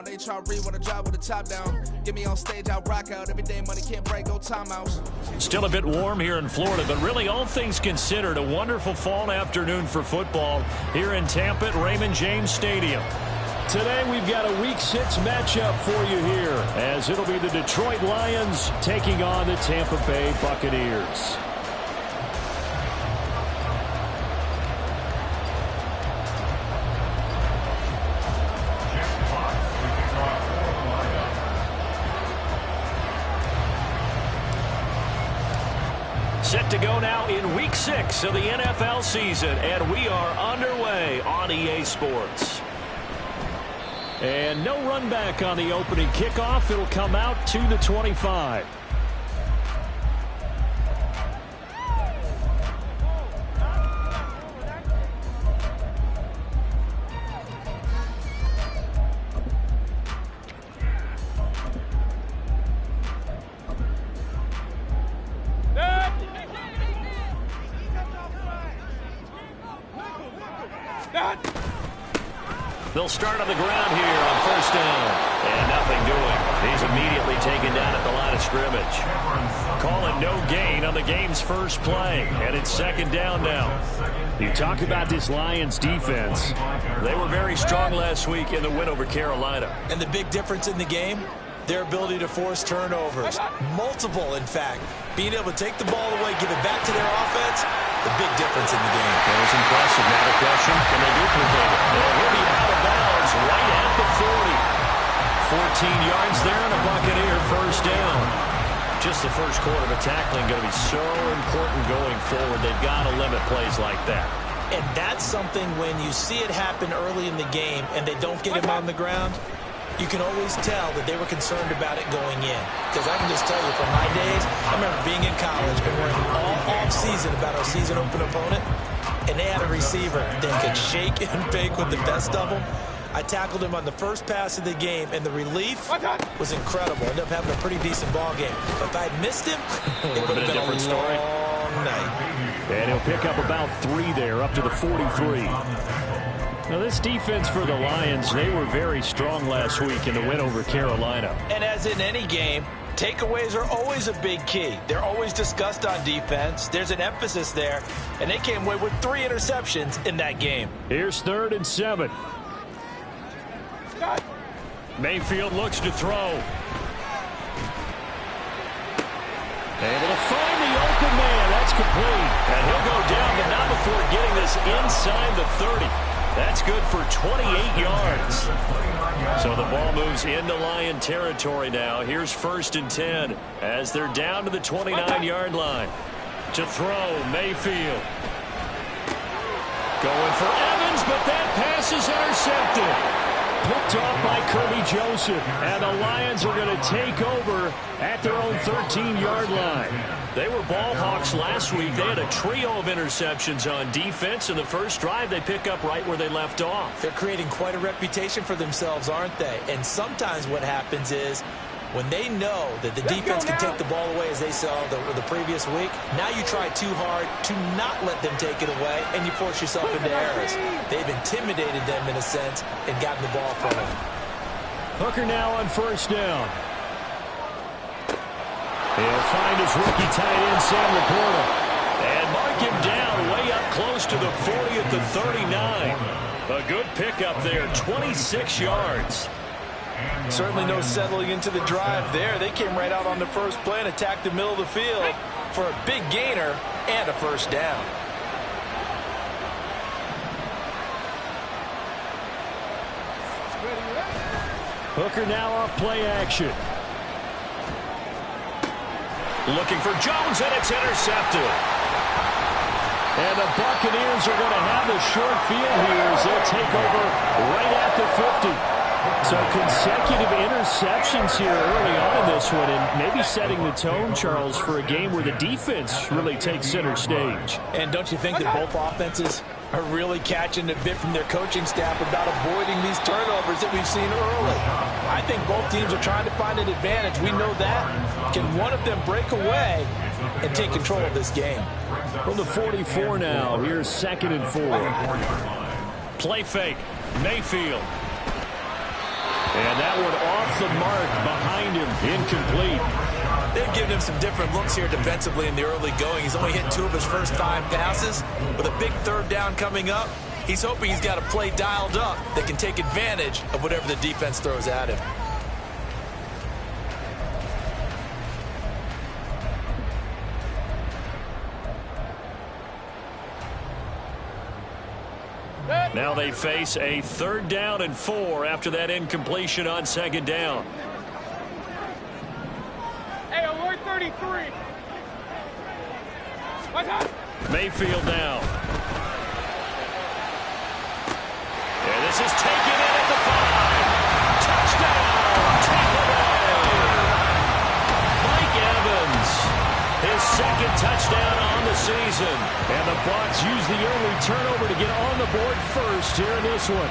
They try to read when I drive with the top down. Get me on stage, I'll rock out. Every day money can't break, go timeouts. Still a bit warm here in Florida, but really all things considered, a wonderful fall afternoon for football here in Tampa at Raymond James Stadium. Today we've got a Week 6 matchup for you here, as it'll be the Detroit Lions taking on the Tampa Bay Buccaneers. Set to go now in Week 6 of the NFL season, and we are underway on EA Sports. And no run back on the opening kickoff. It'll come out to the 25. They'll start on the ground here on first down. And nothing doing. He's immediately taken down at the line of scrimmage. Calling no gain on the game's first play. And it's second down now. You talk about this Lions defense. They were very strong last week in the win over Carolina. And the big difference in the game, their ability to force turnovers. Multiple, in fact. Being able to take the ball away, give it back to their offense, the big difference in the game. That was impressive. Now the question, can they duplicate it? And he'll be out of bounds right at the 40. 14 yards there and a Buccaneer first down. Just the first quarter of the tackling going to be so important going forward. They've got to limit plays like that. And that's something when you see it happen early in the game and they don't get him on the ground, you can always tell that they were concerned about it going in. Because I can just tell you from my days, I remember being in college and worrying all off-season about our season open opponent, and they had a receiver that could shake and bake with the best of them. I tackled him on the first pass of the game, and the relief was incredible. Ended up having a pretty decent ball game. But if I had missed him, it would have been a different story. Long night. And he'll pick up about 3 there, up to the 43. Now, this defense for the Lions, they were very strong last week in the win over Carolina. And as in any game, takeaways are always a big key. They're always discussed on defense. There's an emphasis there, and they came away with 3 interceptions in that game. Here's 3rd and 7. Mayfield looks to throw. Able to find the open man. That's complete. And he'll go down, but not before getting this inside the 30. That's good for 28 yards. So the ball moves into Lion territory now. Here's 1st and 10 as they're down to the 29-yard line. To throw, Mayfield. Going for Evans, but that pass is intercepted. Picked off by Kirby Joseph. And the Lions are going to take over at their own 13-yard line. They were ball hawks last week. They had a trio of interceptions on defense. In the first drive, they pick up right where they left off. They're creating quite a reputation for themselves, aren't they? And sometimes what happens is when they know that the defense can take the ball away, as they saw the previous week, now you try too hard to not let them take it away, and you force yourself into errors. They've intimidated them in a sense and gotten the ball from them. Hooker now on first down. He'll find his rookie tight end, Sam Laporta. And mark him down way up close to the 40 at the 39. A good pickup there, 26 yards. Certainly no settling into the drive there. They came right out on the first play and attacked the middle of the field for a big gainer and a first down. Hooker now off play action. Looking for Jones, and it's intercepted. And the Buccaneers are going to have the short field here as they'll take over right at the 50. So consecutive interceptions here early on in this one, and maybe setting the tone, Charles, for a game where the defense really takes center stage. And don't you think that both offenses are really catching a bit from their coaching staff about avoiding these turnovers that we've seen early? I think both teams are trying to find an advantage. We know that. Can one of them break away and take control of this game? From the 44 now, here's 2nd and 4. Play fake, Mayfield. And that one off the mark behind him, incomplete. They've given him some different looks here defensively in the early going. He's only hit 2 of his first 5 passes. With a big 3rd down coming up, he's hoping he's got a play dialed up that can take advantage of whatever the defense throws at him. Now they face a 3rd down and 4 after that incompletion on 2nd down. Hey, alert 33. Mayfield now. And this is taken in at the 5. Touchdown, Tampa Bay. Mike Evans, his 2nd touchdown on the season. And the Bucs use the early turnover to get on the board first here in this one.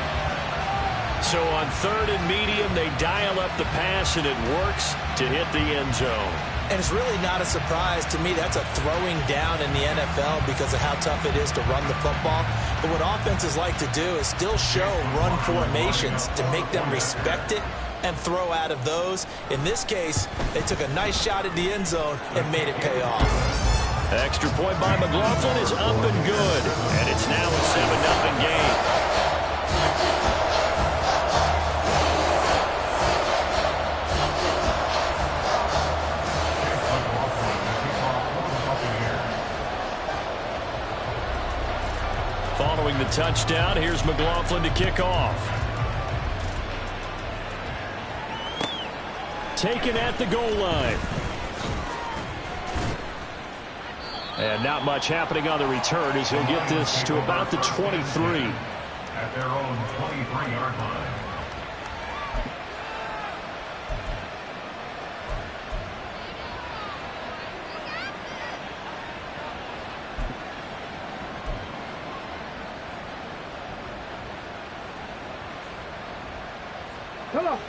So on 3rd and medium, they dial up the pass, and it works to hit the end zone. And it's really not a surprise to me. That's a throwing down in the NFL because of how tough it is to run the football. But what offenses like to do is still show run formations to make them respect it and throw out of those. In this case, they took a nice shot at the end zone and made it pay off. Extra point by McLaughlin is up and good. And it's now a 7-0 game. Following the touchdown, here's McLaughlin to kick off. Taken at the goal line. And not much happening on the return as he'll get this to about the 23. At their own 23-yard line.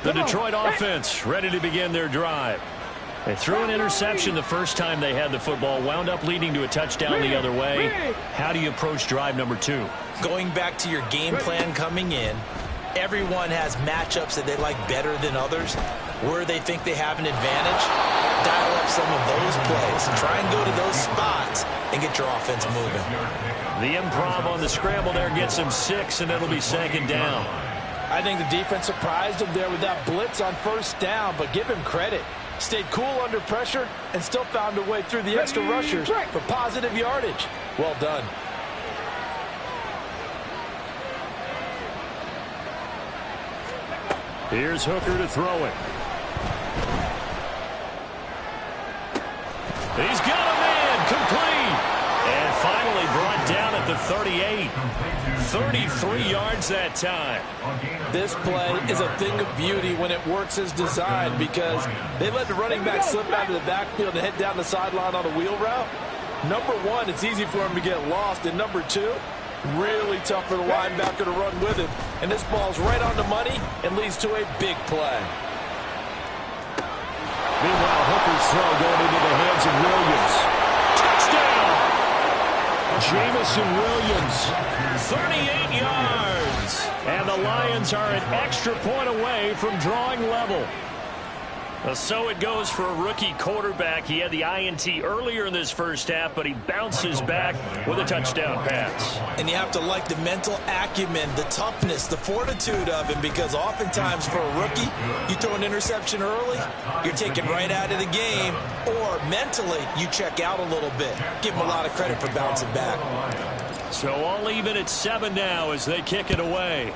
The Detroit offense ready to begin their drive. They threw an interception the first time they had the football, wound up leading to a touchdown the other way. How do you approach drive number 2? Going back to your game plan coming in, everyone has matchups that they like better than others. Where they think they have an advantage, dial up some of those plays. Try and go to those spots and get your offense moving. The improv on the scramble there gets him 6, and it'll be 2nd down. I think the defense surprised him there with that blitz on 1st down, but give him credit. Stayed cool under pressure and still found a way through the extra rushers for positive yardage. Well done. Here's Hooker to throw it. He's got a man, complete. And finally brought down at the 38. 33 yards that time. This play is a thing of beauty when it works as designed because they let the running back slip out of the backfield and head down the sideline on a wheel route. Number 1, it's easy for him to get lost. And number 2, really tough for the linebacker to run with him. And this ball's right on the money and leads to a big play. Meanwhile, Hooker's throw going into the hands of Williams. Touchdown! Jamison Williams, 38 yards. And the Lions are an extra point away from drawing level. So it goes for a rookie quarterback. He had the INT earlier in this first half, but he bounces back with a touchdown pass. And you have to like the mental acumen, the toughness, the fortitude of him, because oftentimes for a rookie, you throw an interception early, you're taken right out of the game, or mentally you check out a little bit. Give him a lot of credit for bouncing back. So all even at 7 now as they kick it away.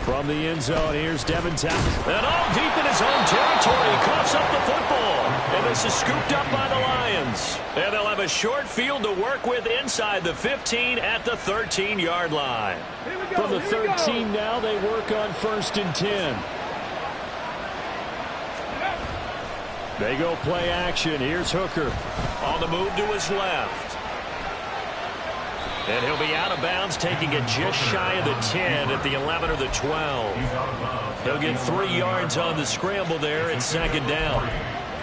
From the end zone, here's Devin Townsend. And all deep in his own territory, he coughs up the football. And this is scooped up by the Lions. And they'll have a short field to work with inside the 15 at the 13-yard line. From the 13 now, they work on 1st and 10. They go play action. Here's Hooker on the move to his left. And he'll be out of bounds, taking it just shy of the 10 at the 11 or the 12. He'll get 3 yards on the scramble there at 2nd down.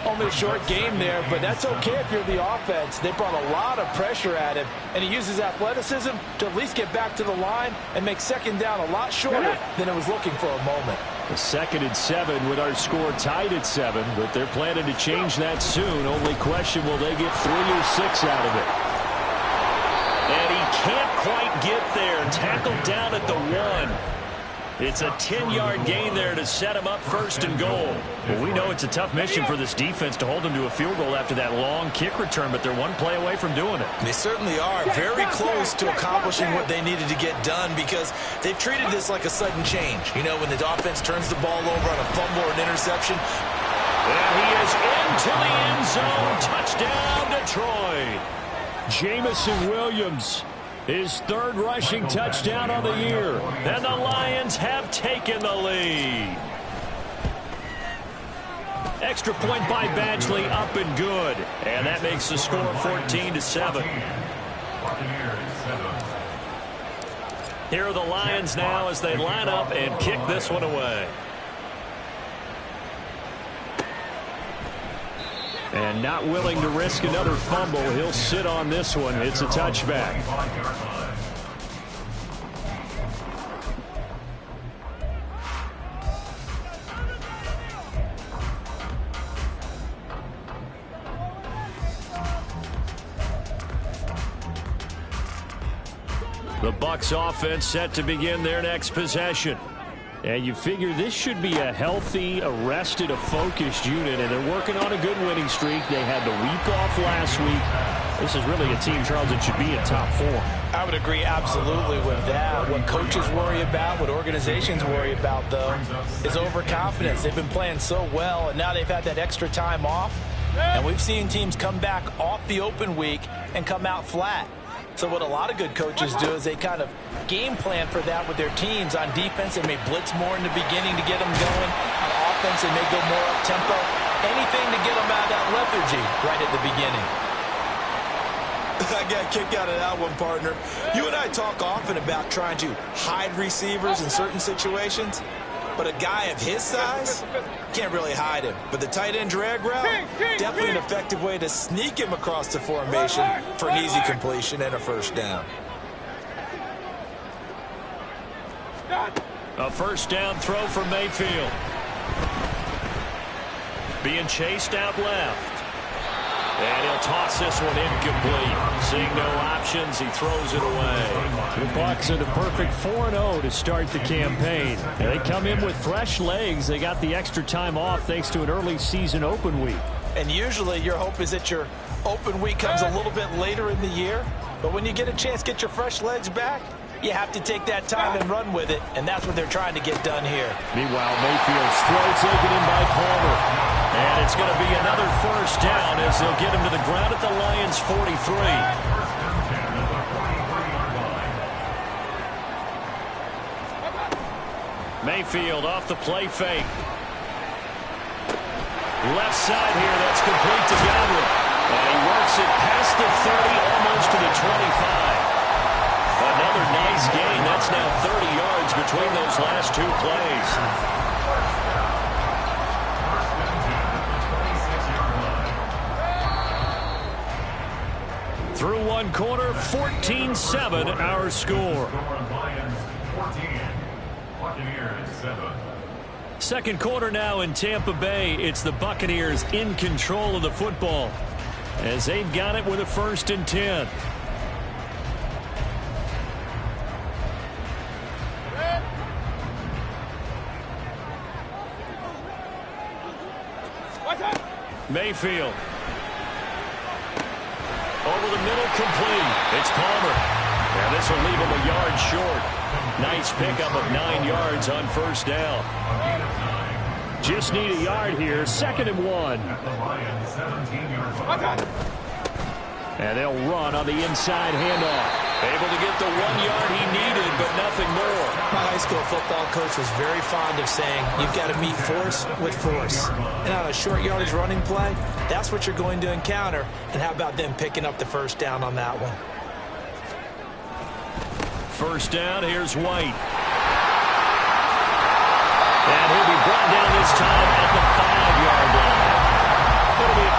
Only a short game there, but that's okay if you're the offense. They brought a lot of pressure at him, and he uses athleticism to at least get back to the line and make second down a lot shorter than it was looking for a moment. The 2nd and 7 with our score tied at 7, but they're planning to change that soon. Only question, will they get 3 or 6 out of it? And he can't quite get there. Tackled down at the 1. It's a 10-yard gain there to set him up 1st and goal. Well, we know it's a tough mission for this defense to hold them to a field goal after that long kick return, but they're one play away from doing it. They certainly are very close to accomplishing what they needed to get done because they've treated this like a sudden change. You know, when the offense turns the ball over on a fumble or an interception. And he is into the end zone. Touchdown, Detroit. Jamison Williams, his 3rd rushing touchdown on the year. And the Lions have taken the lead. Extra point by Badgley, up and good. And that makes the score 14-7. Here are the Lions now as they line up and kick this one away. And not willing to risk another fumble, he'll sit on this one. It's a touchback. The Bucs offense set to begin their next possession. And you figure this should be a healthy, a focused unit, and they're working on a good winning streak. They had the week off last week. This is really a team, Charles, that should be in top form. I would agree absolutely with that. What coaches worry about, what organizations worry about, though, is overconfidence. They've been playing so well, and now they've had that extra time off. And we've seen teams come back off the open week and come out flat. So what a lot of good coaches do is they kind of game plan for that with their teams. On defense, they may blitz more in the beginning to get them going. On offense, they may go more up-tempo. Anything to get them out of that lethargy right at the beginning. I got a kick out of that one, partner. You and I talk often about trying to hide receivers in certain situations. But a guy of his size can't really hide him. But the tight end drag route, definitely an effective way to sneak him across the formation for an easy completion and a 1st down. A 1st down throw for Mayfield. Being chased out left. And he'll toss this one incomplete. Seeing no options, he throws it away. The Bucs are the perfect 4-0 to start the campaign. And they come in with fresh legs. They got the extra time off thanks to an early season open week. And usually your hope is that your open week comes a little bit later in the year. But when you get a chance to get your fresh legs back, you have to take that time and run with it. And that's what they're trying to get done here. Meanwhile, Mayfield's throw taken in by Palmer. And it's going to be another 1st down as they'll get him to the ground at the Lions' 43. Mayfield off the play fake. Left side here, that's complete to Godwin. And he works it past the 30, almost to the 25. Another nice gain. That's now 30 yards between those last 2 plays. Through one quarter, 14-7 our score. Second quarter now in Tampa Bay. It's the Buccaneers in control of the football as they've got it with a 1st and 10. Mayfield. Over the middle, complete. It's Palmer. And this will leave him a yard short. Nice pickup of 9 yards on 1st down. Just need a yard here. 2nd and 1. And they'll run on the inside handoff. Able to get the 1 yard he needed, but nothing more. My high school football coach was very fond of saying, you've got to meet force with force. And on a short yardage running play, that's what you're going to encounter. And how about them picking up the 1st down on that one? 1st down, here's White. And he'll be brought down this time at the 5-yard line.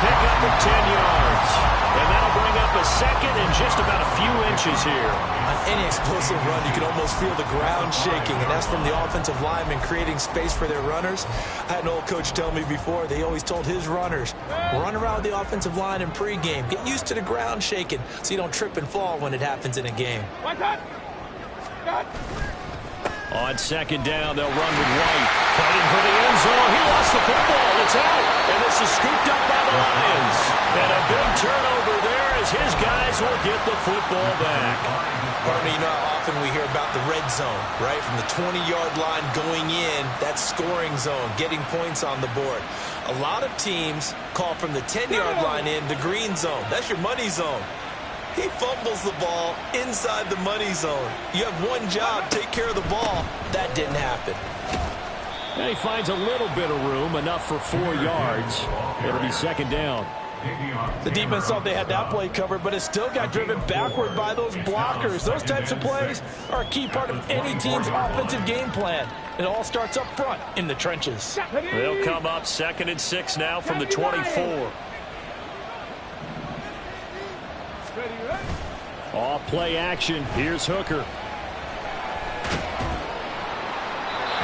pickup of 10 yards. And that'll bring up a second and just about a few inches here. On any explosive run, you can almost feel the ground shaking, and that's from the offensive linemen creating space for their runners. I had an old coach tell me before, they always told his runners, run around the offensive line in pregame. Get used to the ground shaking so you don't trip and fall when it happens in a game. On second down, they'll run with White. Fighting for the end zone. He lost the football. It's out. And this is scooped up by the Lions. And a big turnover there as his guys will get the football back. Partner, you know how often we hear about the red zone, right? From the 20-yard line going in, that's scoring zone, getting points on the board. A lot of teams call from the 10-yard line in the green zone. That's your money zone. He fumbles the ball inside the money zone. You have one job, take care of the ball. That didn't happen. And he finds a little bit of room, enough for 4 yards. It'll be second down. The defense thought they had that play covered, but it still got driven backward by those blockers. Those types of plays are a key part of any team's offensive game plan. It all starts up front in the trenches. They'll come up 2nd and 6 now from the 24. Off play action. Here's Hooker.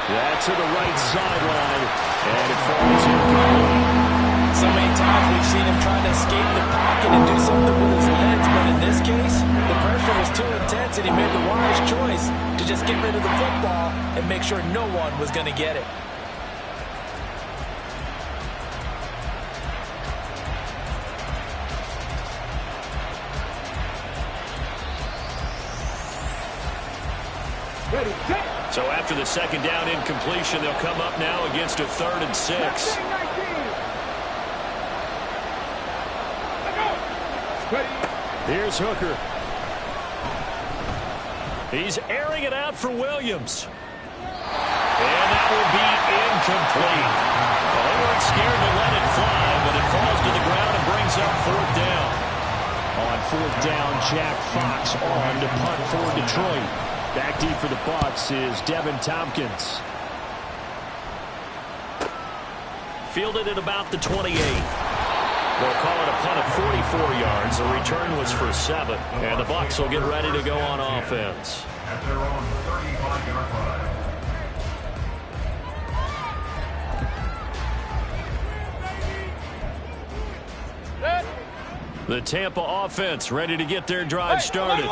That's to the right sideline. And it falls incomplete. So many times we've seen him trying to escape the pocket and do something with his legs, but in this case, the pressure was too intense and he made the wise choice to just get rid of the football and make sure no one was going to get it. So after the second down incompletion, they'll come up now against a 3rd and 6. Here's Hooker. He's airing it out for Williams. And that will be incomplete. Well, they weren't scared to let it fly, but it falls to the ground and brings up 4th down. On 4th down, Jack Fox on to punt for Detroit. Back deep for the Bucs is Devin Tompkins. Fielded at about the 28. They'll call it a punt of 44 yards. The return was for 7. And the Bucs will get ready to go on offense. At their own 35-yard line. The Tampa offense ready to get their drive started.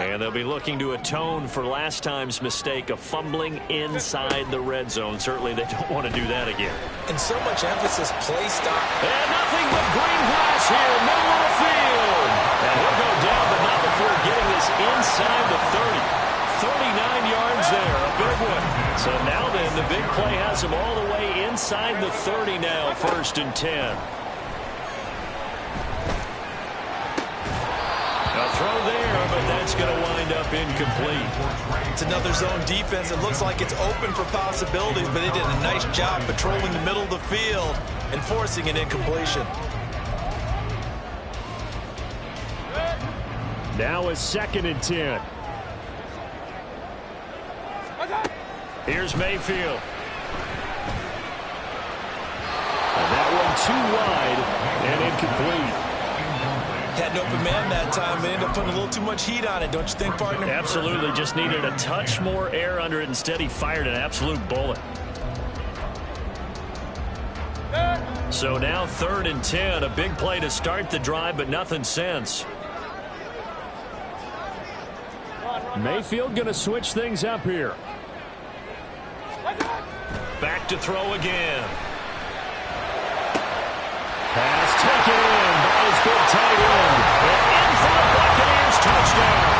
And they'll be looking to atone for last time's mistake of fumbling inside the red zone. Certainly they don't want to do that again. And so much emphasis placed on... And nothing but green grass here, middle of the field. And he'll go down, but not before getting this inside the 30. 39 yards there, a big one. So now then, the big play has him all the way inside the 30 now, 1st and 10. Throw there, but that's going to wind up incomplete. It's another zone defense. It looks like it's open for possibilities, but they did a nice job patrolling the middle of the field and forcing an incompletion. Now a 2nd and 10. Here's Mayfield. And that one too wide and incomplete. Had an open man that time, but ended up putting a little too much heat on it, don't you think, partner? Absolutely. Just needed a touch more air under it. Instead, he fired an absolute bullet. So now 3rd and 10. A big play to start the drive, but nothing since. Mayfield going to switch things up here. Back to throw again. Pass taken in by his big tight end. And in for the Buccaneers touchdown.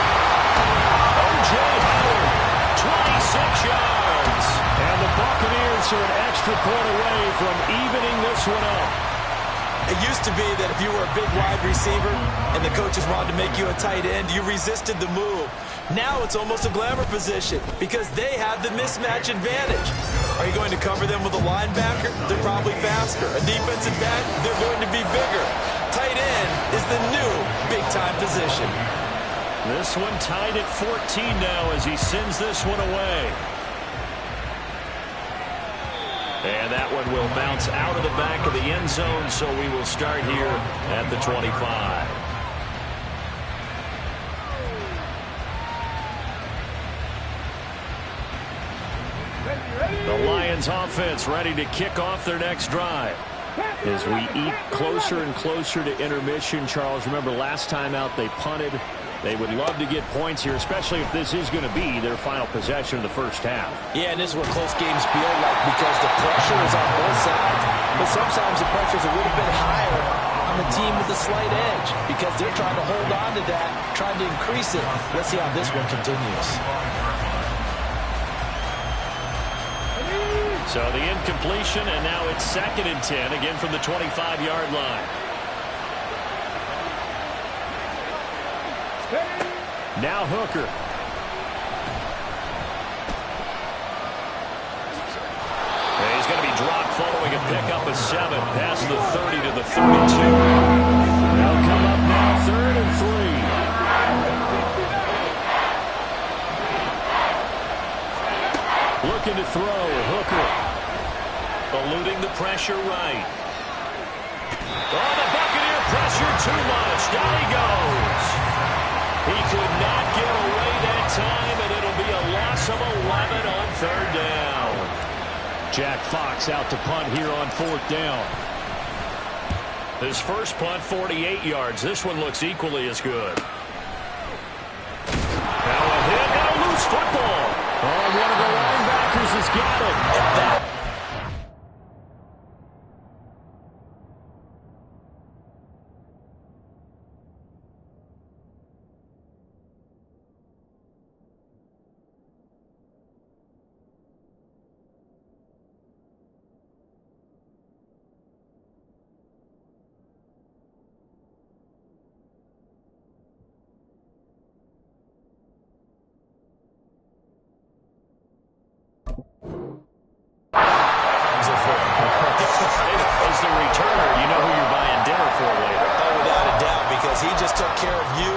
O.J. Howard, 26 yards. And the Buccaneers are an extra point away from evening this one up. It used to be that if you were a big wide receiver and the coaches wanted to make you a tight end, you resisted the move. Now it's almost a glamour position because they have the mismatch advantage. Are you going to cover them with a linebacker? They're probably faster. A defensive back? They're going to be bigger. Tight end is the new big-time position. This one tied at 14 now as he sends this one away. And that one will bounce out of the back of the end zone, so we will start here at the 25. The Lions offense ready to kick off their next drive. As we eat closer and closer to intermission, Charles, remember last time out they punted. They would love to get points here, especially if this is going to be their final possession of the first half. Yeah, and this is what close games feel like because the pressure is on both sides, but sometimes the pressure is a little bit higher on the team with the slight edge because they're trying to hold on to that, trying to increase it. Let's see how this one continues. So the incompletion, and now it's 2nd and 10, again from the 25-yard line. Now Hooker. And he's going to be dropped following a pickup of 7 past the 30 to the 32. They'll come up now 3rd and 3. Looking to throw, Hooker. Eluding the pressure right. Oh, the Buccaneer pressure too much. Down he goes. He could not get away that time, and it'll be a loss of 11 on 3rd down. Jack Fox out to punt here on 4th down. His first punt, 48 yards. This one looks equally as good. Now a hit and a loose football. Oh, one of the linebackers has got it. As the returner, you know who you're buying dinner for later. Oh, without a doubt, because he just took care of you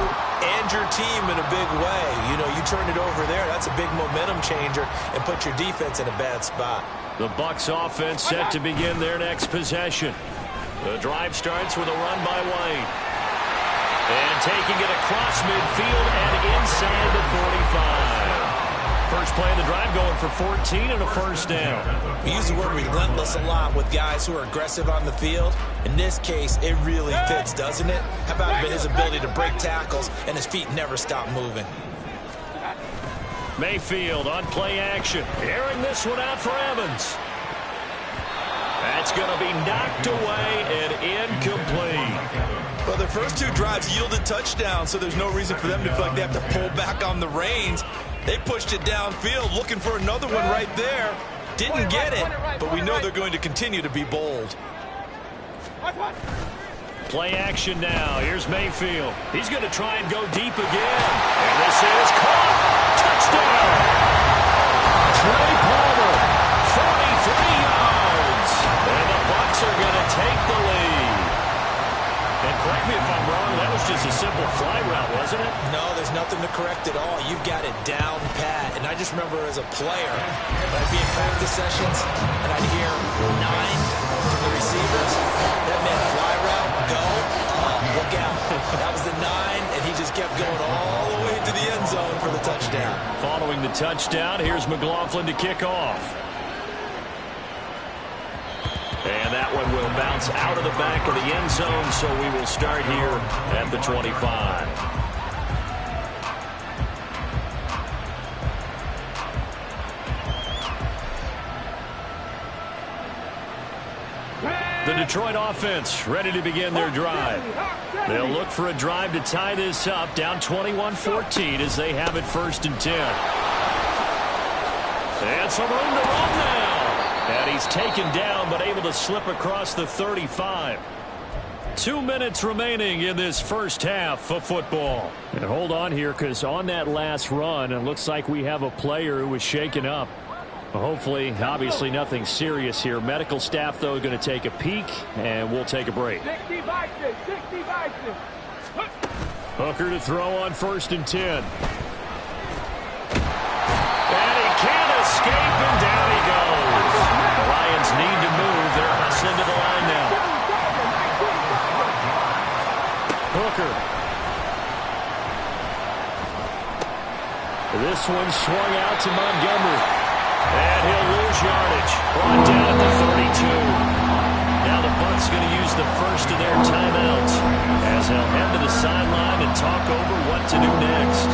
and your team in a big way. You know, you turned it over there. That's a big momentum changer and put your defense in a bad spot. The Bucs offense set to begin their next possession. The drive starts with a run by White. And taking it across midfield and inside the 45. First play of the drive going for 14 and a first down. We use the word relentless a lot with guys who are aggressive on the field. In this case, it really fits, doesn't it? How about his ability to break tackles and his feet never stop moving? Mayfield on play action. Airing this one out for Evans. That's going to be knocked away and incomplete. Well, their first 2 drives yielded touchdowns, so there's no reason for them to feel like they have to pull back on the reins. They pushed it downfield, looking for another one right there. Didn't get it, but we know they're going to continue to be bold. Play action now. Here's Mayfield. He's going to try and go deep again. And this is caught. Touchdown. Trey Palmer, 43 yards. And the Bucs are going to take the lead. And correct me if I'm wrong, that was just a simple fly route, wasn't it? No, there's nothing to correct at all. You've got it down pat. And I just remember as a player, when I'd be in practice sessions, and I'd hear 9 from the receivers. That meant fly route, go, look out. That was the 9, and he just kept going all the way to the end zone for the touchdown. Following the touchdown, here's McLaughlin to kick off. And that one will bounce out of the back of the end zone, so we will start here at the 25. The Detroit offense ready to begin their drive. They'll look for a drive to tie this up, down 21-14 as they have it 1st and 10. And some room to run now. And he's taken down, but able to slip across the 35. 2 minutes remaining in this first half of football. And hold on here, because on that last run, it looks like we have a player who was shaken up. Hopefully, obviously nothing serious here. Medical staff, though, going to take a peek, and we'll take a break. 60 Vikings, 60 Vikings. Hooker to throw on 1st and 10. And he can't escape, and down he goes. The Lions This one swung out to Montgomery. And he'll lose yardage. Brought down at the 32. Now the Bucs going to use the first of their timeouts as they'll head to the sideline and talk over what to do next.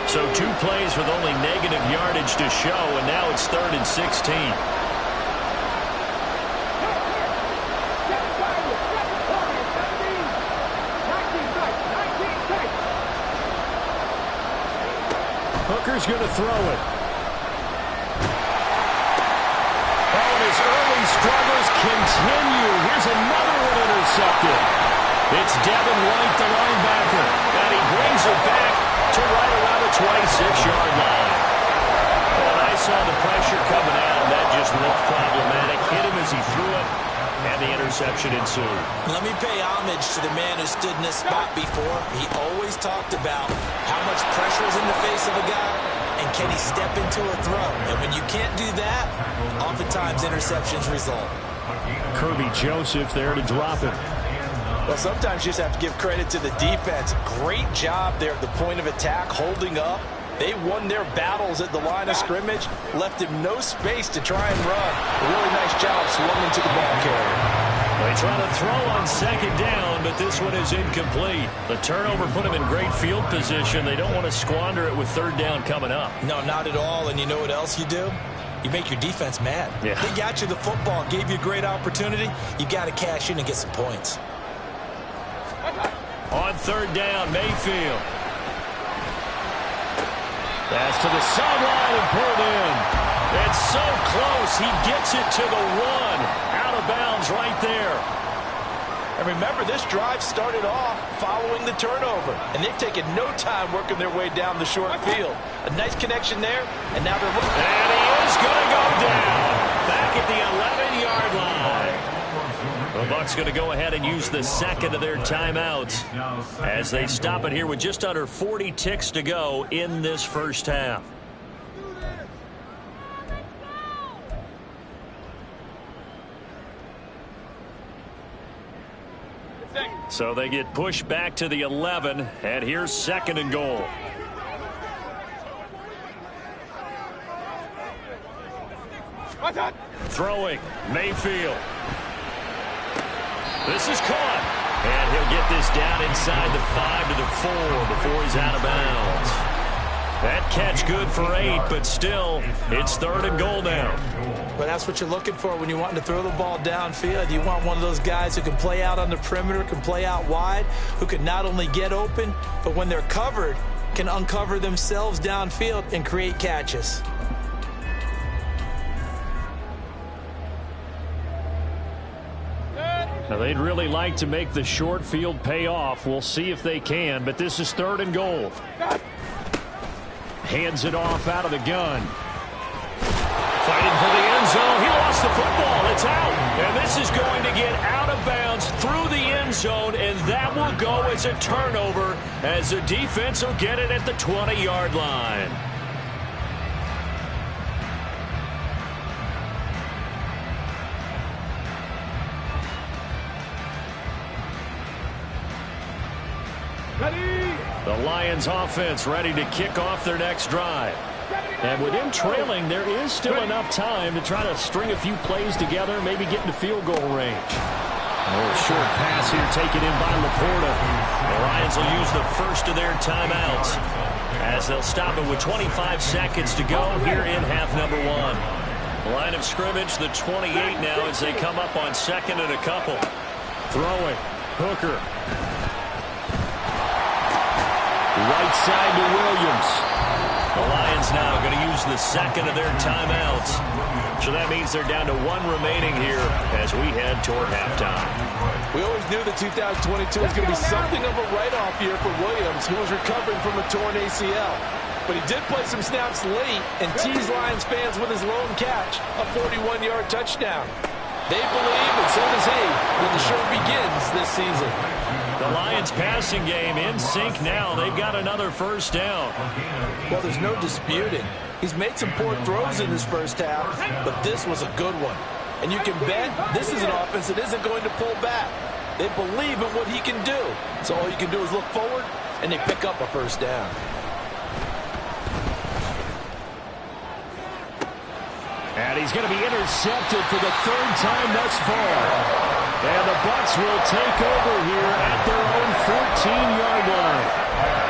So 2 plays with only negative yardage to show, and now it's 3rd and 16. Hooker's going to throw it. Oh, and his early struggles continue. Here's another one intercepted. It's Devin White, the linebacker, and he brings it back to right around the 26-yard line. When I saw the pressure coming at him, that just looked problematic. Hit him as he threw it, and the interception ensued. Let me pay homage to the man who stood in this spot before. He always talked about how much pressure is in the face of a guy, and can he step into a throw. And when you can't do that, oftentimes interceptions result. Kirby Joseph there to drop it. Well, sometimes you just have to give credit to the defense. Great job there at the point of attack, holding up. They won their battles at the line of scrimmage, left him no space to try and run. A really nice job swung into the ball carrier. They try to throw on 2nd down, but this one is incomplete. The turnover put them in great field position. They don't want to squander it with 3rd down coming up. No, not at all. And you know what else you do? You make your defense mad. Yeah. They got you the football, gave you a great opportunity. You got to cash in and get some points. On 3rd down, Mayfield. Pass to the sideline and pulled in. It's so close. He gets it to the 1. Out of bounds right there. And remember, this drive started off following the turnover, and they've taken no time working their way down the short field. A nice connection there, and now they're looking. And he is going to go down. Back at the 11-yard line. The Bucs going to go ahead and use the 2nd of their timeouts as they stop it here with just under 40 ticks to go in this first half. So they get pushed back to the 11, and here's 2nd and goal. Throwing, Mayfield. This is caught, and he'll get this down inside the 5 to the 4 before he's out of bounds. That catch good for 8, but still, it's 3rd and goal now. But that's what you're looking for when you want to throw the ball downfield. You want one of those guys who can play out on the perimeter, can play out wide, who can not only get open, but when they're covered, can uncover themselves downfield and create catches. Now, they'd really like to make the short field pay off. We'll see if they can, but this is 3rd and goal. Hands it off out of the gun. Fighting for the end zone. He lost the football. It's out. And this is going to get out of bounds through the end zone, and that will go as a turnover as the defense will get it at the 20-yard line. The Lions offense ready to kick off their next drive. And with them trailing, there is still enough time to try to string a few plays together, maybe get into field goal range. A short pass here taken in by Laporta. The Lions will use the first of their timeouts as they'll stop it with 25 seconds to go here in half number 1. Line of scrimmage, the 28 now as they come up on 2nd and a couple. Throwing, Hooker. Right side to Williams. The Lions now going to use the 2nd of their timeouts. So that means they're down to 1 remaining here as we head toward halftime. We always knew that 2022 was going to be something of a write-off year for Williams, who was recovering from a torn ACL. But he did play some snaps late and teased Lions fans with his lone catch, a 41-yard touchdown. They believe, and so does he, that the show begins this season. The Lions passing game in sync now. They've got another first down. Well, there's no disputing. He's made some poor throws in this first half, but this was a good one. And you can bet this is an offense that isn't going to pull back. They believe in what he can do. So all you can do is look forward, and they pick up a first down. And he's going to be intercepted for the third time thus far. And the Bucs will take over here at their own 14-yard line.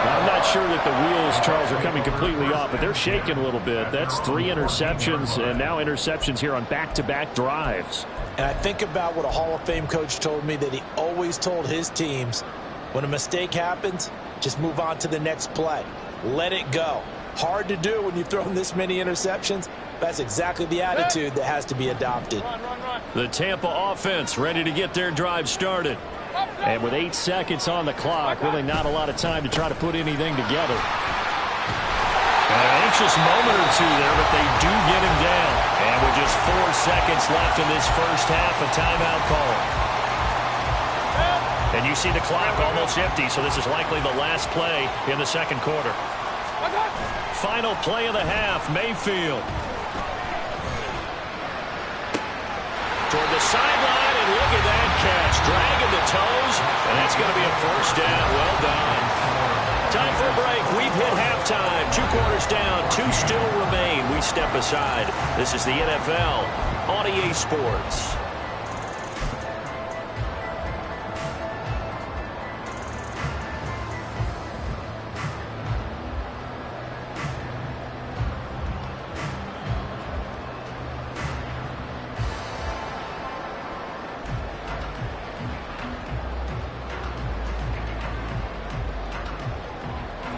I'm not sure that the wheels, Charles, are coming completely off, but they're shaking a little bit. That's 3 interceptions, and now interceptions here on back-to-back drives. And I think about what a Hall of Fame coach told me, that he always told his teams, when a mistake happens, just move on to the next play. Let it go. Hard to do when you've thrown this many interceptions. That's exactly the attitude that has to be adopted. The Tampa offense ready to get their drive started. And with 8 seconds on the clock, really not a lot of time to try to put anything together. An anxious moment or two there, but they do get him down. And with just 4 seconds left in this first half, a timeout call. And you see the clock almost empty, so this is likely the last play in the second quarter. Final play of the half, Mayfield. Toward the sideline, and look at that catch. Dragging the toes, and that's going to be a first down. Well done. Time for a break. We've hit halftime. 2 quarters down, 2 still remain. We step aside. This is the NFL on EA Sports.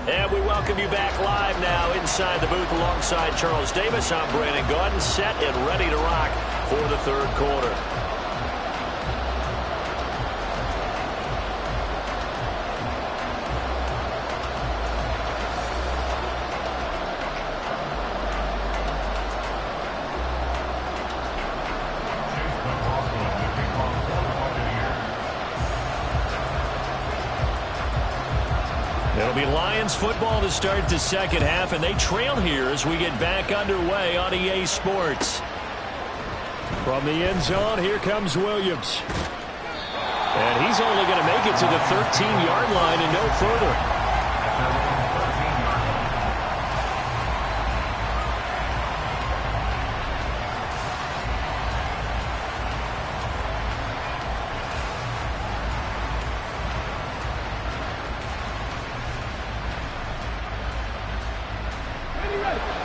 And we welcome you back live now inside the booth alongside Charles Davis. I'm Brandon Gaudin, set and ready to rock for the third quarter. It'll be Lions football to start the second half, and they trail here as we get back underway on EA Sports. From the end zone, here comes Williams. And he's only going to make it to the 13-yard line and no further.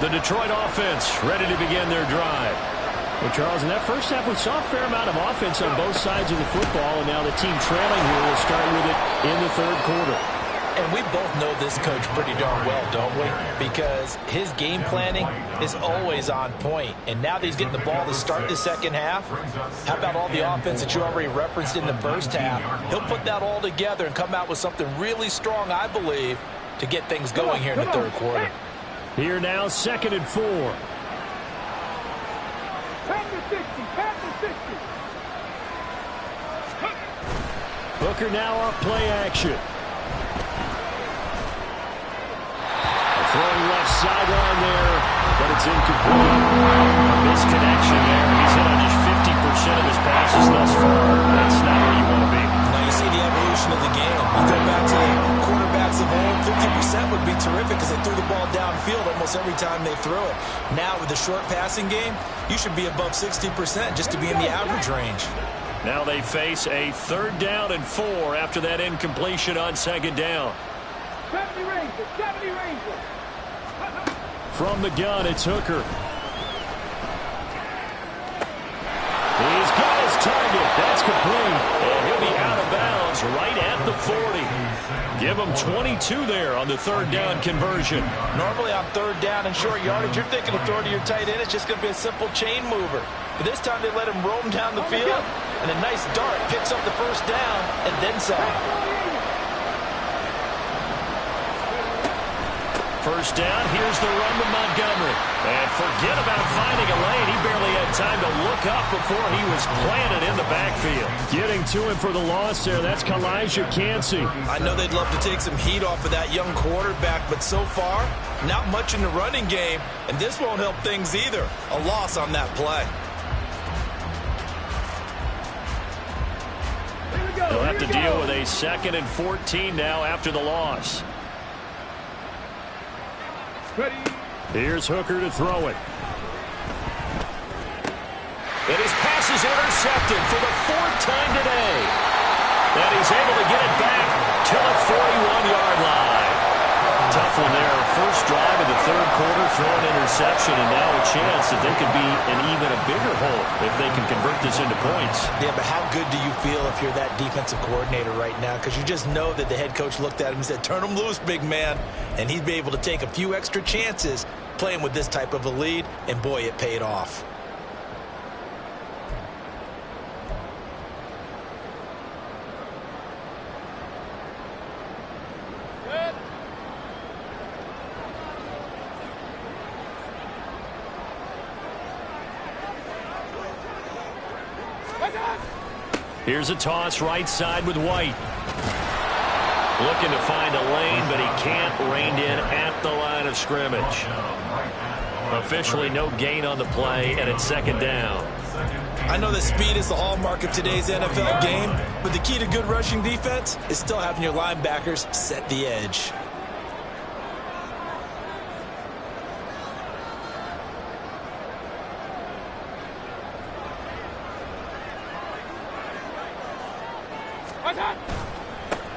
The Detroit offense ready to begin their drive. Well, Charles, in that first half, we saw a fair amount of offense on both sides of the football, and now the team trailing here will start with it in the third quarter. And we both know this coach pretty darn well, don't we? Because his game planning is always on point. And now that he's getting the ball to start the second half, how about all the offense that you already referenced in the first half? He'll put that all together and come out with something really strong, I believe, to get things going here in the third quarter. Here now, 2nd and 4. Booker now off play action. Throwing left sideline there, but it's incomplete. Misconnection there. He's hit on just 50% of his passes thus far. That's not where you want to be. Now you see the evolution of the game. You go back to the quarterbacks of old, 50% would be terrific because they threw the ball downfield almost every time they threw it. Now with the short passing game, you should be above 60% just to be in the average range. Now they face a 3rd down and 4 after that incompletion on 2nd down. 70 Rangers, 70 Rangers. From the gun, it's Hooker. He's got his target. That's complete. And he'll be out of bounds right at the 40. Give him 22 there on the 3rd down conversion. Normally on 3rd down and short yardage, you're thinking of throwing to your tight end. It's just going to be a simple chain mover. But this time they let him roam down the field, and a nice dart picks up the first down and then some. First down, here's the run to Montgomery. And forget about finding a lane. He barely had time to look up before he was planted in the backfield. Getting to him for the loss there, that's Kalijah Kancey. I know they'd love to take some heat off of that young quarterback, but so far, not much in the running game, and this won't help things either. A loss on that play. They'll have to deal with a 2nd and 14 now after the loss. Ready. Here's Hooker to throw it. And his pass is intercepted for the 4th time today. And he's able to get it back to the 41-yard line. Tough one there. First drive of the 3rd quarter, throw an interception, and now a chance that they could be in even a bigger hole if they can convert this into points. Yeah, but how good do you feel if you're that defensive coordinator right now? Because you just know that the head coach looked at him and said, turn him loose, big man. And he'd be able to take a few extra chances playing with this type of a lead, and boy, it paid off. Here's a toss right side with White. Looking to find a lane, but he can't. Reined in at the line of scrimmage. Officially no gain on the play, and it's 2nd down. I know that speed is the hallmark of today's NFL game, but the key to good rushing defense is still having your linebackers set the edge.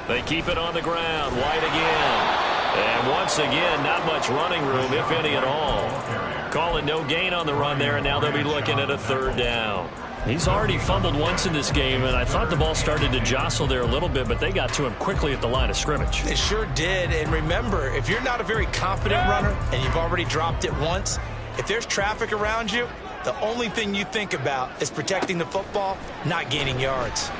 They keep it on the ground. White again. And once again, not much running room, if any at all. Calling no gain on the run there, and now they'll be looking at a 3rd down. He's already fumbled once in this game, and I thought the ball started to jostle there a little bit, but they got to him quickly at the line of scrimmage. It sure did. And remember, if you're not a very confident runner and you've already dropped it once, if there's traffic around you, the only thing you think about is protecting the football, not gaining yards.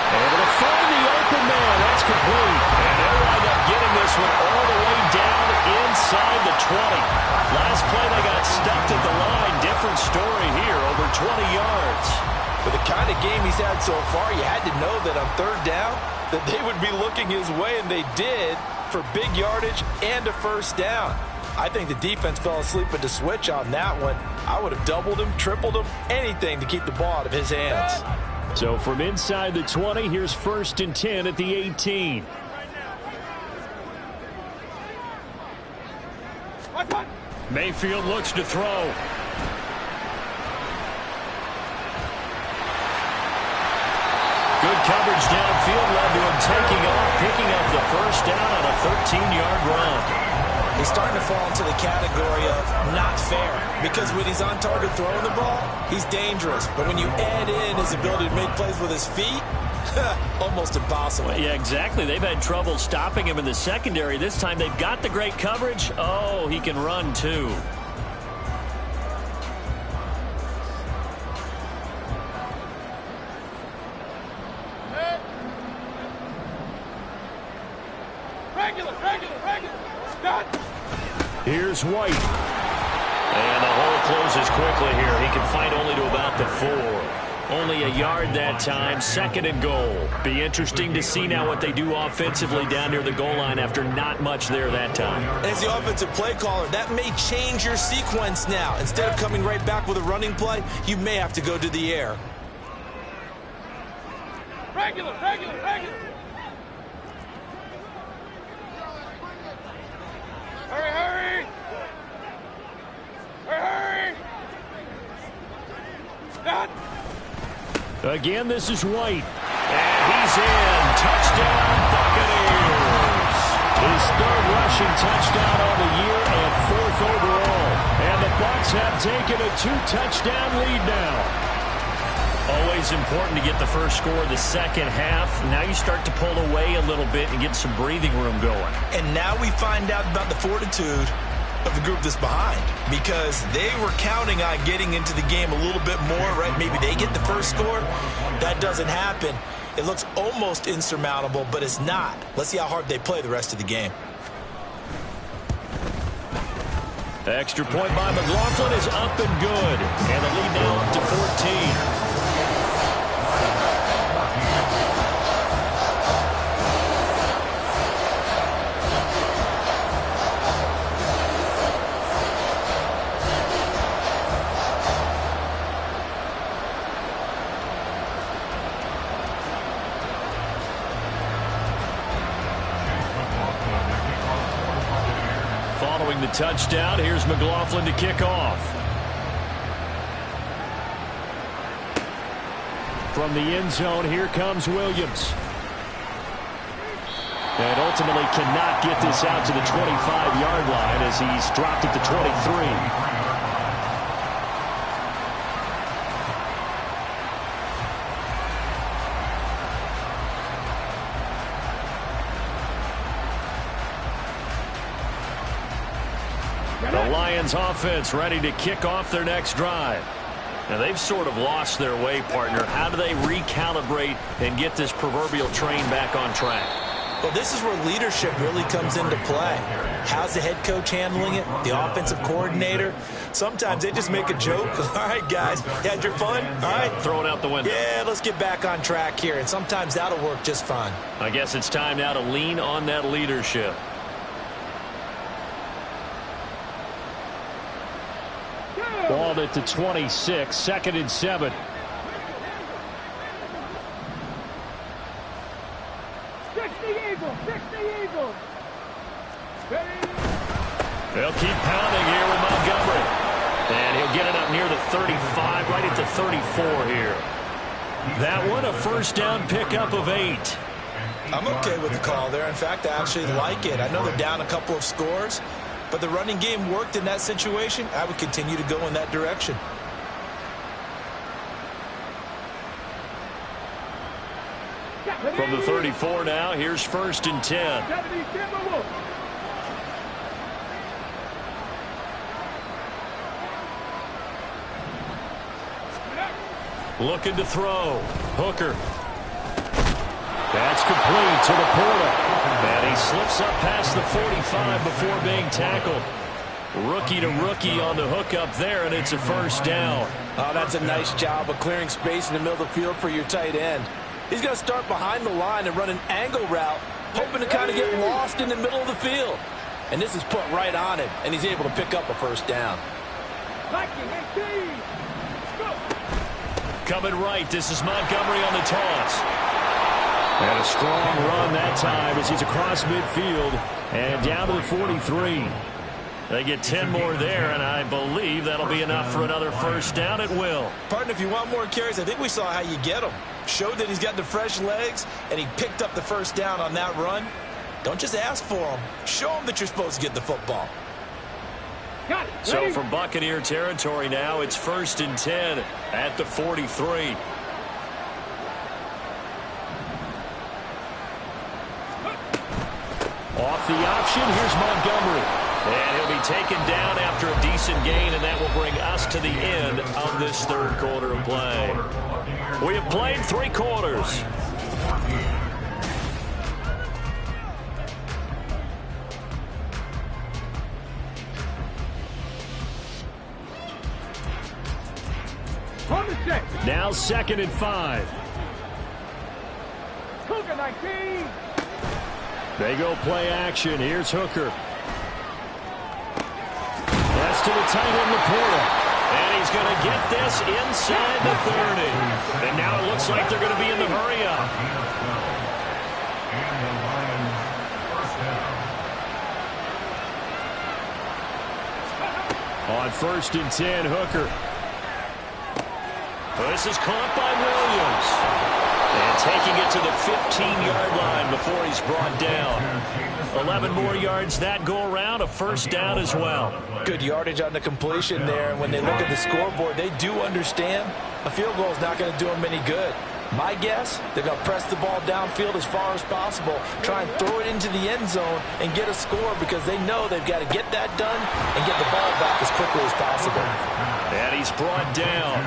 Able to find the open man. That's complete. And they'll wind up getting this one all the way down inside the 20. Last play, they got stuffed at the line. Different story here, over 20 yards. For the kind of game he's had so far, you had to know that on 3rd down, that they would be looking his way, and they did, for big yardage and a 1st down. I think the defense fell asleep at the switch on that one. I would have doubled him, tripled him, anything to keep the ball out of his hands. So from inside the 20, here's 1st and 10 at the 18. Mayfield looks to throw. Good coverage downfield led to him taking off, picking up the 1st down on a 13-yard run. He's starting to fall into the category of not fair, because when he's on target throwing the ball, he's dangerous. But when you add in his ability to make plays with his feet, almost impossible. Yeah, exactly. They've had trouble stopping him in the secondary. This time they've got the great coverage. Oh, he can run too. Here's White. And the hole closes quickly here. He can find only to about the 4. Only a yard that time. 2nd and goal. Be interesting to see now what they do offensively down near the goal line after not much there that time. As the offensive play caller, that may change your sequence now. Instead of coming right back with a running play, you may have to go to the air. Regular. Hurry. Done. Again, this is White. And he's in. Touchdown, Buccaneers. His 3rd rushing touchdown on the year and 4th overall. And the Bucs have taken a 2-touchdown lead now. Always important to get the first score of the second half. Now you start to pull away a little bit and get some breathing room going. And now we find out about the fortitude of the group that's behind, because they were counting on getting into the game a little bit more, right? Maybe they get the first score. That doesn't happen. It looks almost insurmountable, but it's not. Let's see how hard they play the rest of the game. Extra point by McLaughlin is up and good. And the lead now up to 14. scoring the touchdown. Here's McLaughlin to kick off. From the end zone, here comes Williams. And ultimately cannot get this out to the 25-yard line as he's dropped at the 23. The Lions offense ready to kick off their next drive. Now they've sort of lost their way, partner. How do they recalibrate and get this proverbial train back on track? Well, this is where leadership really comes into play. How's the head coach handling it? The offensive coordinator? Sometimes they just make a joke. All right, guys, you had your fun? All right. Throw it out the window. Yeah, let's get back on track here. And sometimes that'll work just fine. I guess it's time now to lean on that leadership. Ball at the 26, 2nd and 7. They'll keep pounding here with Montgomery. And he'll get it up near the 35, right at the 34 here. That one, a first down pickup of 8. I'm okay with the call there. In fact, I actually like it. I know they're down a couple of scores, but the running game worked in that situation. I would continue to go in that direction. From the 34 now, here's 1st and 10. Looking to throw. Hooker. That's complete to LaPorta. And he slips up past the 45 before being tackled. Rookie to rookie on the hookup there, and it's a first down. Oh, that's a nice job of clearing space in the middle of the field for your tight end. He's going to start behind the line and run an angle route, hoping to kind of get lost in the middle of the field. And this is put right on him, and he's able to pick up a first down. Coming right, this is Montgomery on the toss. And a strong run that time as he's across midfield and down to the 43. They get 10 more there, and I believe that'll be enough for another first down at will. Partner, if you want more carries, I think we saw how you get them. Showed that he's got the fresh legs, and he picked up the first down on that run. Don't just ask for them. Show them that you're supposed to get the football. So from Buccaneer territory now, it's 1st and 10 at the 43. Off the option, here's Montgomery. And he'll be taken down after a decent gain, and that will bring us to the end of this third quarter of play. We have played 3 quarters. Now 2nd and 5. Hooker 19. They go play action. Here's Hooker. That's to the tight end, LaPorta. And he's going to get this inside the 30. And now it looks like they're going to be in the hurry up. On 1st and 10, Hooker. This is caught by Williams. And taking it to the 15-yard line before he's brought down. 11 more yards that go around, a first down as well. Good yardage on the completion there. And when they look at the scoreboard, they do understand a field goal is not going to do them any good. My guess, they're going to press the ball downfield as far as possible, try and throw it into the end zone and get a score because they know they've got to get that done and get the ball back as quickly as possible. And he's brought down.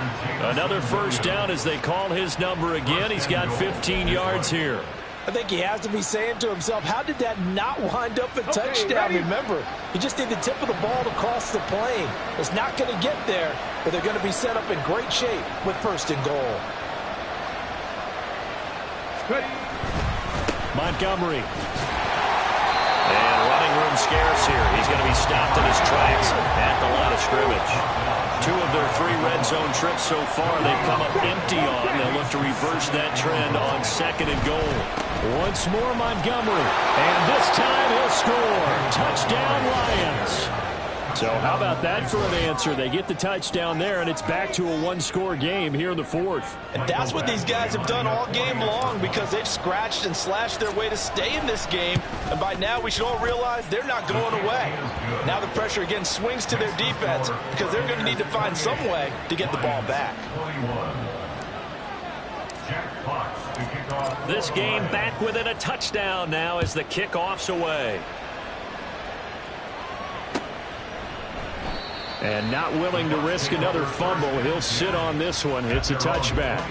Another first down as they call his number again. He's got 15 yards here. I think he has to be saying to himself, how did that not wind up a touchdown? Remember, you just need the tip of the ball to cross the plane. It's not going to get there, but they're going to be set up in great shape with 1st and goal. Montgomery. And running room scarce here. He's going to be stopped in his tracks at the line of scrimmage. 2 of their 3 red zone trips so far, they've come up empty on. They'll look to reverse that trend on 2nd and goal. Once more, Montgomery. And this time he'll score. Touchdown, Lions. So how about that for an answer? They get the touchdown there, and it's back to a 1-score game here in the 4th. And that's what these guys have done all game long, because they've scratched and slashed their way to stay in this game. And by now, we should all realize they're not going away. Now the pressure again swings to their defense, because they're going to need to find some way to get the ball back. This game back within a touchdown now as the kickoff's away. And not willing to risk another fumble. He'll sit on this one. It's a touchback.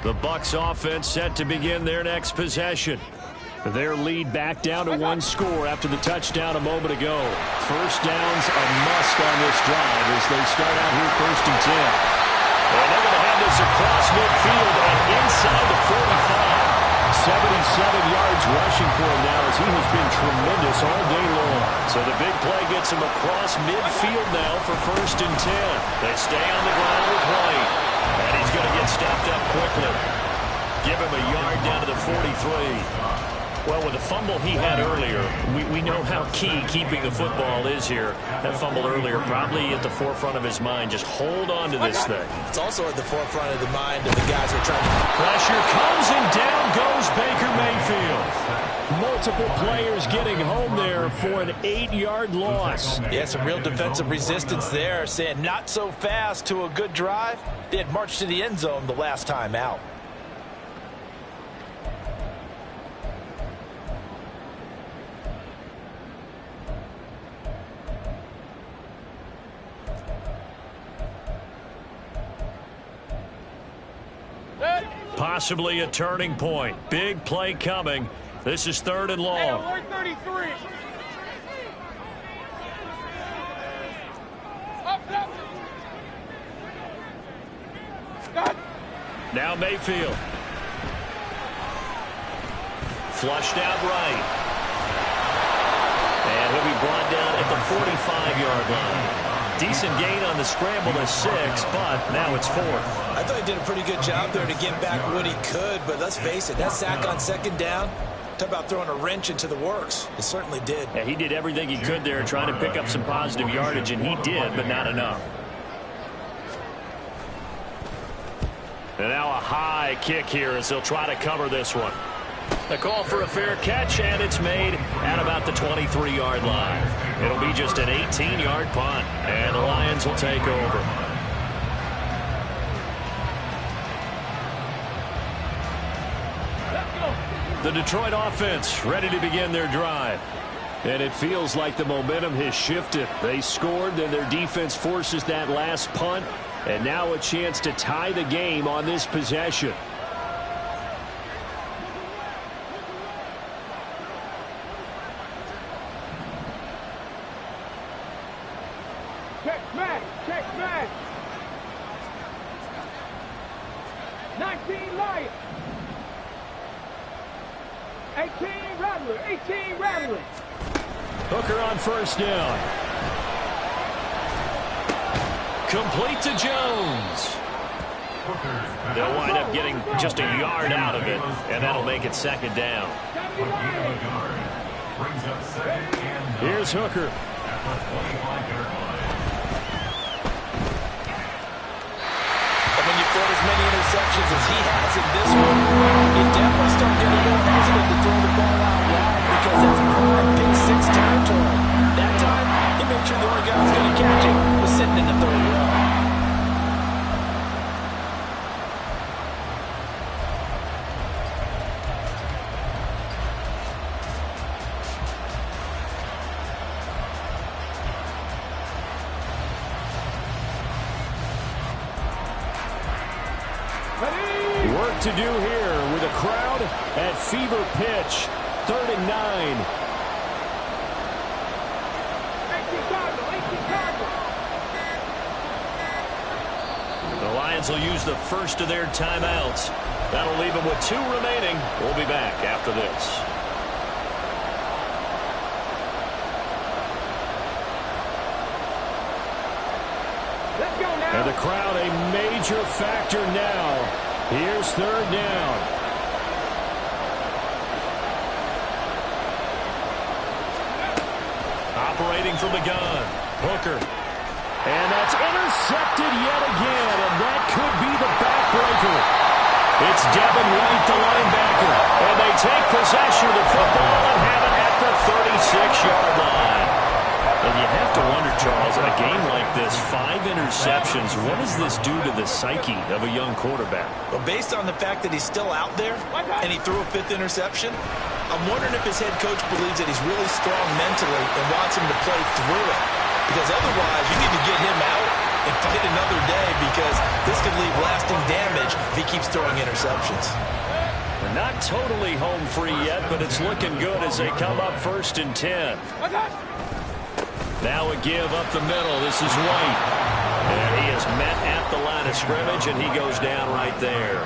The Bucs offense set to begin their next possession. Their lead back down to 1 score after the touchdown a moment ago. First down's a must on this drive as they start out here 1st and 10. And they're going to have this across midfield and inside the 45. 77 yards rushing for him now as he has been tremendous all day long. So the big play gets him across midfield now for 1st and 10. They stay on the ground with White. And he's going to get stopped up quickly. Give him a yard down to the 43. Well, with the fumble he had earlier, we know how key keeping the football is here. That fumble earlier probably at the forefront of his mind. Just hold on to this thing. It's also at the forefront of the mind of the guys who are trying to... Pressure comes and down goes Baker Mayfield. Multiple players getting home there for an 8-yard loss. Yeah, some real defensive resistance there, saying not so fast to a good drive. They had marched to the end zone the last time out. Possibly a turning point. Big play coming. This is 3rd and long. Hey, 33. Up. Now Mayfield. Flushed out right. And he'll be brought down at the 45-yard line. Decent gain on the scramble to 6, but now it's 4th. I thought he did a pretty good job there to get back what he could, but let's face it, that sack on 2nd down, talk about throwing a wrench into the works. It certainly did. Yeah, he did everything he could there trying to pick up some positive yardage, and he did, but not enough. And now a high kick here as they'll try to cover this one. The call for a fair catch, and it's made at about the 23-yard line. It'll be just an 18-yard punt, and the Lions will take over. The Detroit offense ready to begin their drive. And it feels like the momentum has shifted. They scored, then their defense forces that last punt, and now a chance to tie the game on this possession. Check man. 19 Lions. 18 Rattler. Hooker on 1st down. Complete to Jones. They'll wind up getting just a yard out of it, and that'll make it 2nd down. Here's Hooker. And when you throw as many interceptions as he has in this one, you definitely start getting more hesitant to throw the ball out wide because that's prime pick 6 territory. That time, he made sure the only guy was going to catch it was sitting in the 3rd row. Work to do here with a crowd at fever pitch. 3rd and 9. Lions will use the first of their timeouts. That'll leave them with 2 remaining. We'll be back after this. And the crowd a major factor now. Here's 3rd down. Operating from the gun. Hooker. And that's intercepted yet again, and that could be the backbreaker. It's Devin White, the linebacker, and they take possession of the football and have it at the 36-yard line. And you have to wonder, Charles, in a game like this, 5 interceptions, what does this do to the psyche of a young quarterback? Well, based on the fact that he's still out there and he threw a 5th interception, I'm wondering if his head coach believes that he's really strong mentally and wants him to play through it. Because otherwise, you need to get him out and fight another day, because this could leave lasting damage if he keeps throwing interceptions. They're not totally home free yet, but it's looking good as they come up 1st and 10. Now a give up the middle. This is White. And he is met at the line of scrimmage, and he goes down right there.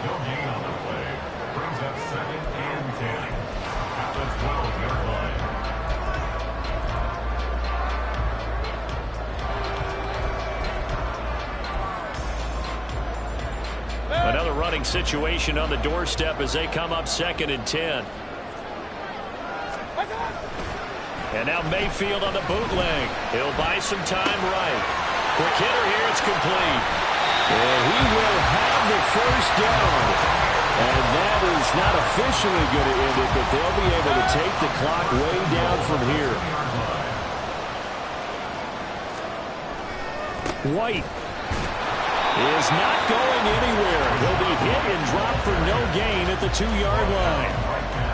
No gain on the play. Brings up 2nd and 10. At the 12-yard line. Another running situation on the doorstep as they come up 2nd and 10. And now Mayfield on the bootleg. He'll buy some time right. Quick hitter here. It's complete. And he will have the 1st down. And that is not officially going to end it, but they'll be able to take the clock way down from here. White is not going anywhere. He'll be hit and dropped for no gain at the 2-yard line.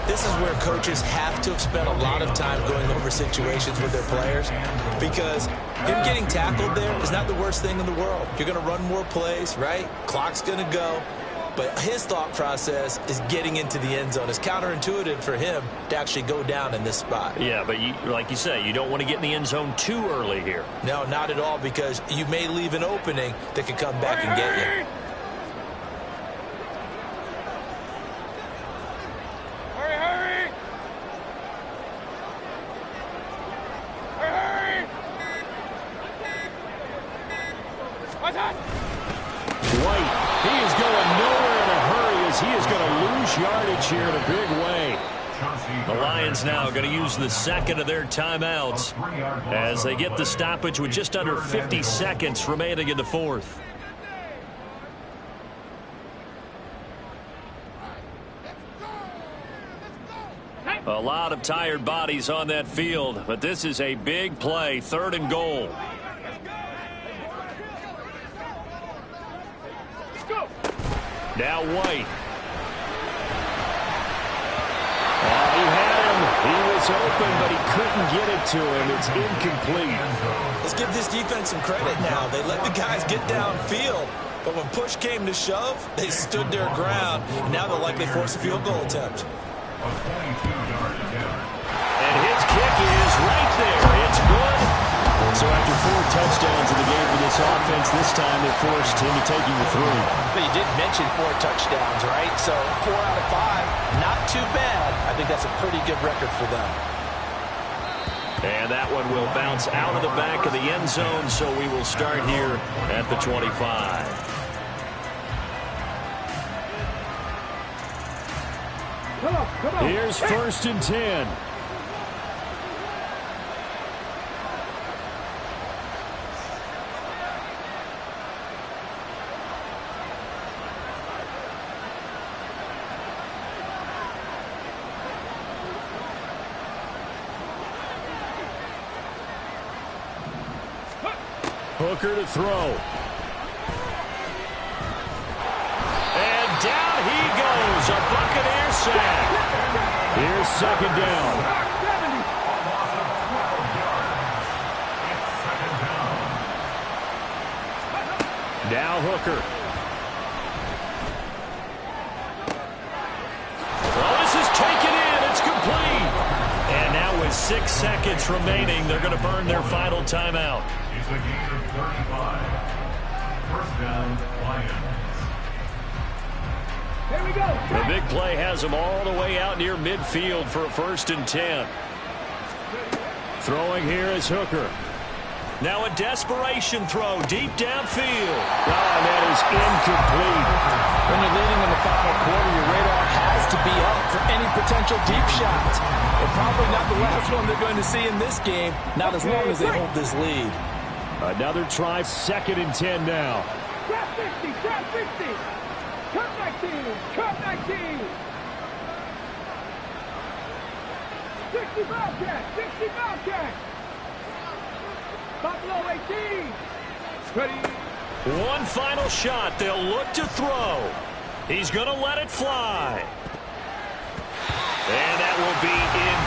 This is where coaches have to spend a lot of time going over situations with their players, because him getting tackled there is not the worst thing in the world. You're going to run more plays, right? Clock's going to go. But his thought process is getting into the end zone. It's counterintuitive for him to actually go down in this spot. Yeah, but like you say, you don't want to get in the end zone too early here. No, not at all, because you may leave an opening that could come back and get you. White, he is going nowhere in a hurry as he is going to lose yardage here in a big way. The Lions now going to use the 2nd of their timeouts as they get the stoppage with just under 50 seconds remaining in the 4th. A lot of tired bodies on that field, but this is a big play, 3rd and goal. Now White. He had him. He was open, but he couldn't get it to him. It's incomplete. Let's give this defense some credit now. They let the guys get downfield, but when push came to shove, they stood their ground. Now they'll likely force a field goal attempt. And his kick is right there. It's good. So after 4 touchdowns in the game for this offense, this time they forced him to taking the 3. But you did mention 4 touchdowns, right? So 4 out of 5, not too bad. I think that's a pretty good record for them. And that one will bounce out of the back of the end zone, so we will start here at the 25. Come on. Here's 1st and 10. Hooker to throw. And down he goes. A Buccaneer sack. Here's 2nd down. Now Hooker. Well, this is taken in. It's complete. And now with 6 seconds remaining, they're going to burn their final timeout. It's a gain of 35. First down, Lions. Here we go. The big play has him all the way out near midfield for a 1st and 10. Throwing here is Hooker. Now a desperation throw deep downfield. And that is incomplete. When you're leading in the final quarter, your radar has to be up for any potential deep shots. And probably not the last one they're going to see in this game, not as long as they hold this lead. Another try, 2nd and 10 now. Trap 50, trap 50. Cut 19, cut 19. 60 Bobcat, 60 Bobcat. Buffalo 18. Ready. One final shot. They'll look to throw. He's going to let it fly. And that will be incomplete.